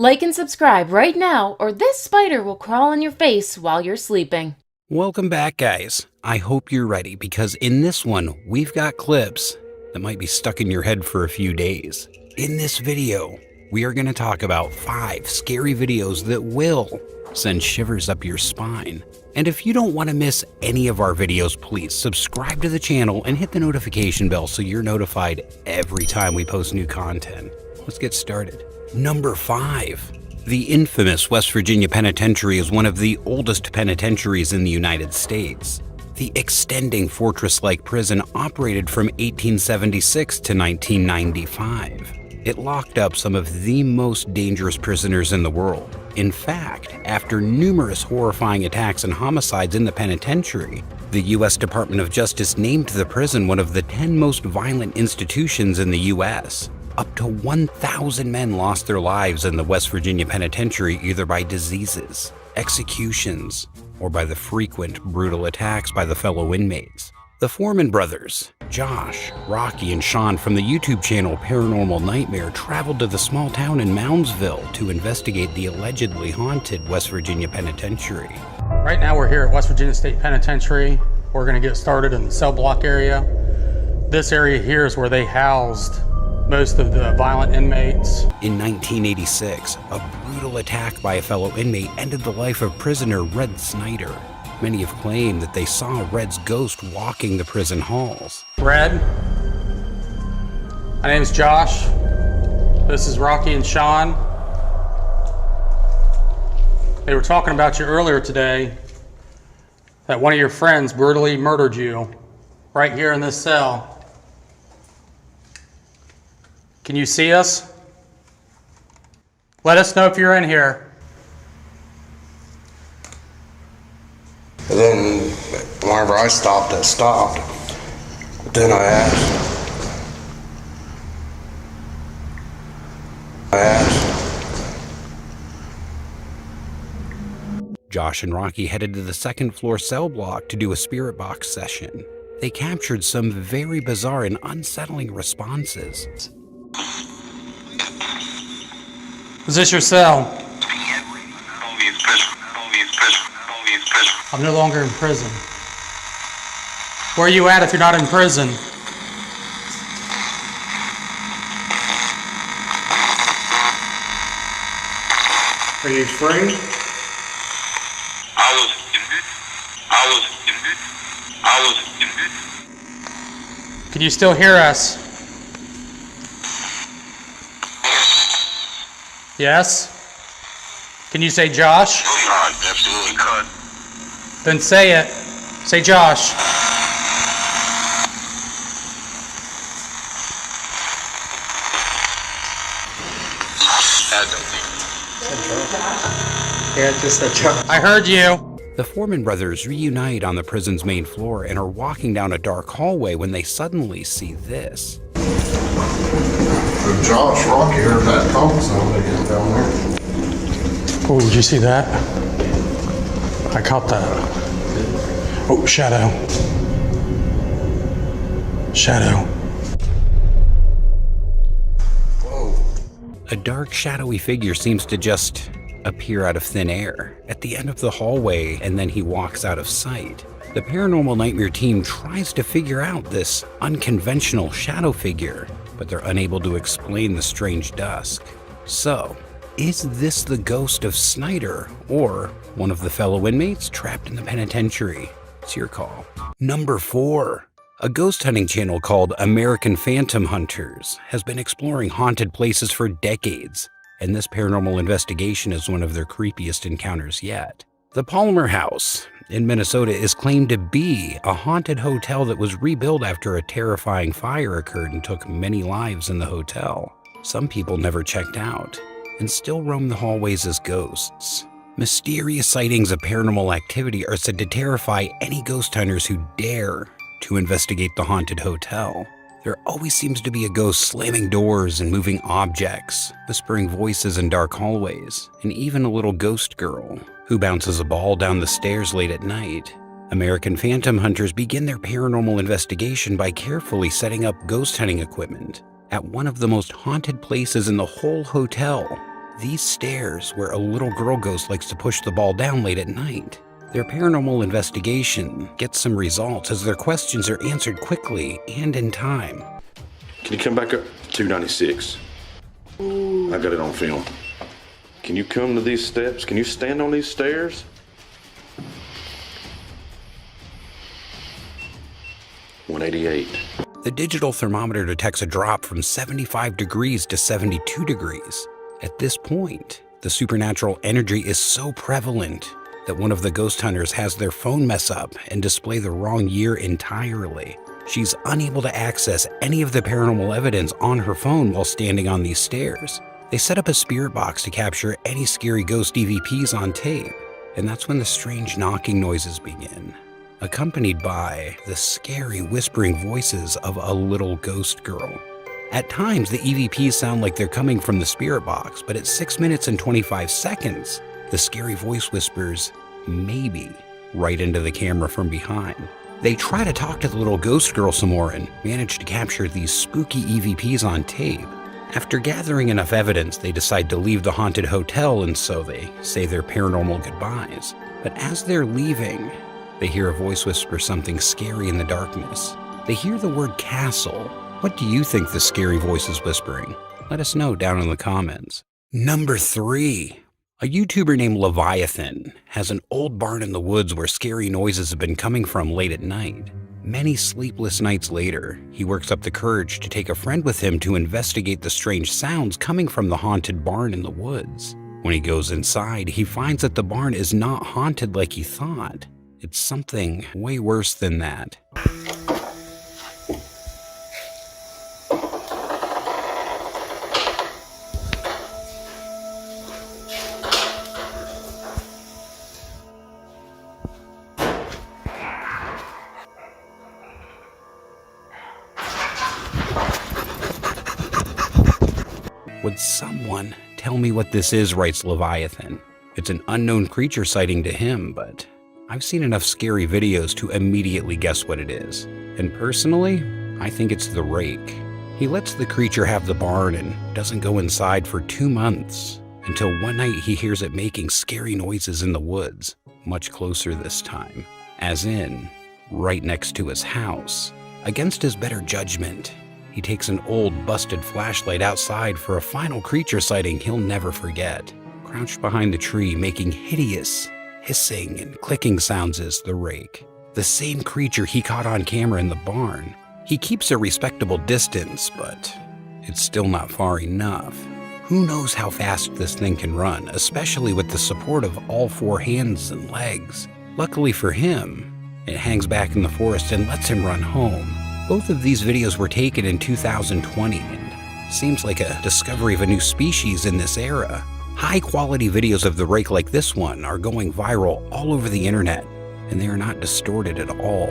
Like and subscribe right now, or this spider will crawl on your face while you're sleeping. Welcome back, guys. I hope you're ready because in this one, we've got clips that might be stuck in your head for a few days. In this video, we are going to talk about 5 scary videos that will send shivers up your spine. And if you don't want to miss any of our videos, please subscribe to the channel and hit the notification bell so you're notified every time we post new content. Let's get started. Number 5. The infamous West Virginia Penitentiary is one of the oldest penitentiaries in the United States. The extending fortress-like prison operated from 1876 to 1995. It locked up some of the most dangerous prisoners in the world. In fact, after numerous horrifying attacks and homicides in the penitentiary, the U.S. Department of Justice named the prison one of the 10 most violent institutions in the U.S. Up to 1,000 men lost their lives in the West Virginia Penitentiary either by diseases, executions, or by the frequent brutal attacks by the fellow inmates. The Foreman brothers, Josh, Rocky, and Sean from the YouTube channel Paranormal Nightmare traveled to the small town in Moundsville to investigate the allegedly haunted West Virginia Penitentiary. Right now we're here at West Virginia State Penitentiary. We're going to get started in the cell block area. This area here is where they housed most of the violent inmates. In 1986, a brutal attack by a fellow inmate ended the life of prisoner Red Snyder. Many have claimed that they saw Red's ghost walking the prison halls. Red, my name is Josh. This is Rocky and Sean. They were talking about you earlier today, that one of your friends brutally murdered you right here in this cell. Can you see us? Let us know if you're in here. And then whenever I stopped, it stopped. But then I asked. Josh and Rocky headed to the second floor cell block to do a spirit box session. They captured some very bizarre and unsettling responses. Is this your cell? I'm no longer in prison. Where are you at if you're not in prison? Are you free? Can you still hear us? Yes? Can you say Josh? Absolutely cut. Then say it. Say Josh. Yeah, just said Josh. I heard you. The Foreman brothers reunite on the prison's main floor and are walking down a dark hallway when they suddenly see this. Josh, Rocky heard that talking sound again down there. Oh, did you see that? I caught that. Oh, shadow. Shadow. Whoa. A dark, shadowy figure seems to just appear out of thin air at the end of the hallway, and then he walks out of sight. The Paranormal Nightmare team tries to figure out this unconventional shadow figure, but they're unable to explain the strange dusk. So, is this the ghost of Snyder or one of the fellow inmates trapped in the penitentiary? It's your call. Number 4. A ghost hunting channel called American Phantom Hunters has been exploring haunted places for decades, and this paranormal investigation is one of their creepiest encounters yet. The Palmer House in Minnesota is claimed to be a haunted hotel that was rebuilt after a terrifying fire occurred and took many lives in the hotel. Some people never checked out and still roam the hallways as ghosts. Mysterious sightings of paranormal activity are said to terrify any ghost hunters who dare to investigate the haunted hotel. There always seems to be a ghost slamming doors and moving objects, whispering voices in dark hallways, and even a little ghost girl who bounces a ball down the stairs late at night. American Phantom Hunters begin their paranormal investigation by carefully setting up ghost hunting equipment at one of the most haunted places in the whole hotel. these stairs where a little girl ghost likes to push the ball down late at night. Their paranormal investigation gets some results as their questions are answered quickly and in time. Can you come back up? 296. I got it on film. Can you come to these steps? Can you stand on these stairs? $188. The digital thermometer detects a drop from 75 degrees to 72 degrees. At this point, the supernatural energy is so prevalent that one of the ghost hunters has their phone mess up and display the wrong year entirely. She's unable to access any of the paranormal evidence on her phone while standing on these stairs. They set up a spirit box to capture any scary ghost EVPs on tape, and that's when the strange knocking noises begin, accompanied by the scary whispering voices of a little ghost girl. At times, the EVPs sound like they're coming from the spirit box, but at 6 minutes and 25 seconds, the scary voice whispers, "maybe," right into the camera from behind. They try to talk to the little ghost girl some more and manage to capture these spooky EVPs on tape. After gathering enough evidence, they decide to leave the haunted hotel, and so they say their paranormal goodbyes. But as they're leaving, they hear a voice whisper something scary in the darkness. They hear the word castle. What do you think the scary voice is whispering? Let us know down in the comments. Number 3. A YouTuber named Leviathan has an old barn in the woods where scary noises have been coming from late at night. Many sleepless nights later, he works up the courage to take a friend with him to investigate the strange sounds coming from the haunted barn in the woods. When he goes inside, he finds that the barn is not haunted like he thought. It's something way worse than that. Would someone tell me what this is, writes Leviathan. It's an unknown creature sighting to him, but I've seen enough scary videos to immediately guess what it is. And personally, I think it's the rake. He lets the creature have the barn and doesn't go inside for 2 months, until one night he hears it making scary noises in the woods, much closer this time, as in, right next to his house. Against his better judgment, he takes an old, busted flashlight outside for a final creature sighting he'll never forget. Crouched behind the tree, making hideous hissing and clicking sounds is the rake. The same creature he caught on camera in the barn. He keeps a respectable distance, but it's still not far enough. Who knows how fast this thing can run, especially with the support of all 4 hands and legs. Luckily for him, it hangs back in the forest and lets him run home. Both of these videos were taken in 2020 and seems like a discovery of a new species in this era. High-quality videos of the rake like this one are going viral all over the internet, and they are not distorted at all.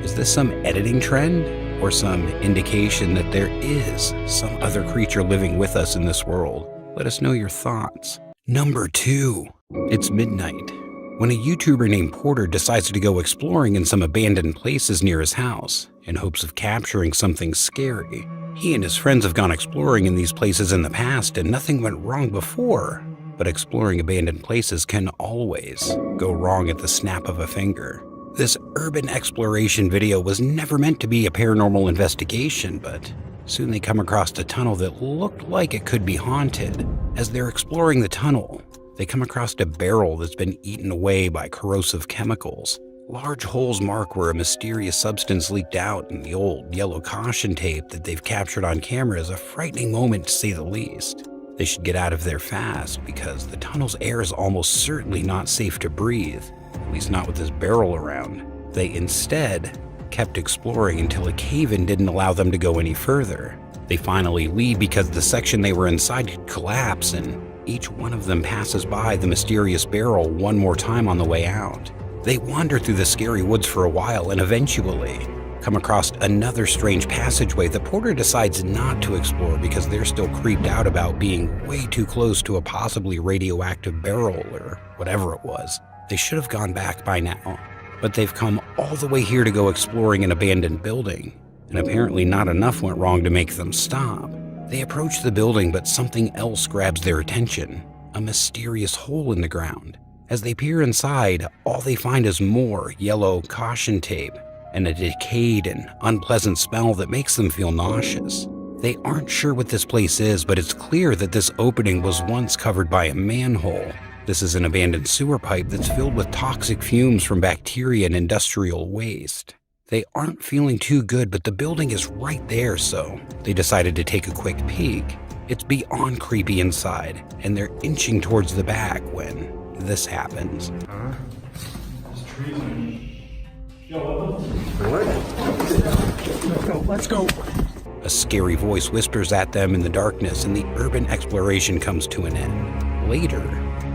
Is this some editing trend or some indication that there is some other creature living with us in this world? Let us know your thoughts. Number 2. It's midnight when a YouTuber named Porter decides to go exploring in some abandoned places near his house in hopes of capturing something scary. He and his friends have gone exploring in these places in the past and nothing went wrong before, but exploring abandoned places can always go wrong at the snap of a finger. This urban exploration video was never meant to be a paranormal investigation, but soon they come across a tunnel that looked like it could be haunted. As they're exploring the tunnel, they come across a barrel that's been eaten away by corrosive chemicals. Large holes mark where a mysterious substance leaked out, and the old yellow caution tape that they've captured on camera is a frightening moment to say the least. They should get out of there fast because the tunnel's air is almost certainly not safe to breathe, at least not with this barrel around. They instead kept exploring until a cave-in didn't allow them to go any further. They finally leave because the section they were inside could collapse, and each one of them passes by the mysterious barrel one more time on the way out. They wander through the scary woods for a while and eventually come across another strange passageway that Porter decides not to explore because they're still creeped out about being way too close to a possibly radioactive barrel or whatever it was. They should have gone back by now, but they've come all the way here to go exploring an abandoned building, and apparently not enough went wrong to make them stop. They approach the building, but something else grabs their attention, a mysterious hole in the ground. As they peer inside, all they find is more yellow caution tape and a decayed and unpleasant smell that makes them feel nauseous. They aren't sure what this place is, but it's clear that this opening was once covered by a manhole. This is an abandoned sewer pipe that's filled with toxic fumes from bacteria and industrial waste. They aren't feeling too good, but the building is right there, so they decided to take a quick peek. It's beyond creepy inside, and they're inching towards the back when this happens. Let's go. A scary voice whispers at them in the darkness, and the urban exploration comes to an end. Later,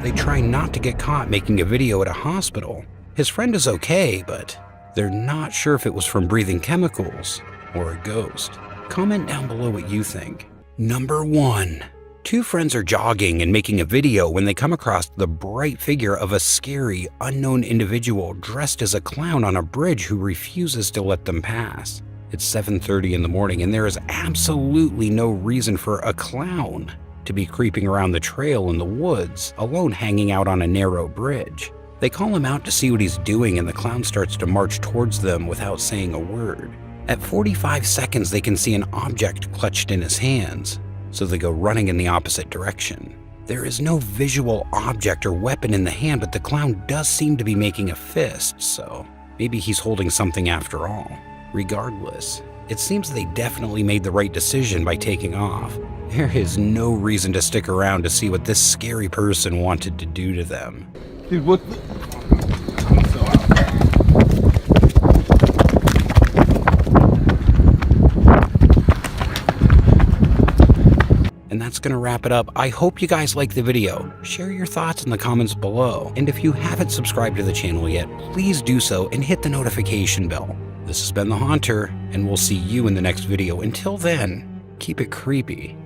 they try not to get caught making a video at a hospital. His friend is okay, but they're not sure if it was from breathing chemicals or a ghost. Comment down below what you think. Number 1. Two friends are jogging and making a video when they come across the bright figure of a scary, unknown individual dressed as a clown on a bridge who refuses to let them pass. It's 7:30 in the morning, and there is absolutely no reason for a clown to be creeping around the trail in the woods, alone hanging out on a narrow bridge. They call him out to see what he's doing, and the clown starts to march towards them without saying a word. At 45 seconds, they can see an object clutched in his hands, so they go running in the opposite direction. There is no visual object or weapon in the hand, but the clown does seem to be making a fist, so maybe he's holding something after all. Regardless, it seems they definitely made the right decision by taking off. There is no reason to stick around to see what this scary person wanted to do to them. Dude, what? And that's gonna wrap it up. I hope you guys liked the video. Share your thoughts in the comments below. And if you haven't subscribed to the channel yet, please do so and hit the notification bell. This has been The Haunter, and we'll see you in the next video. Until then, keep it creepy.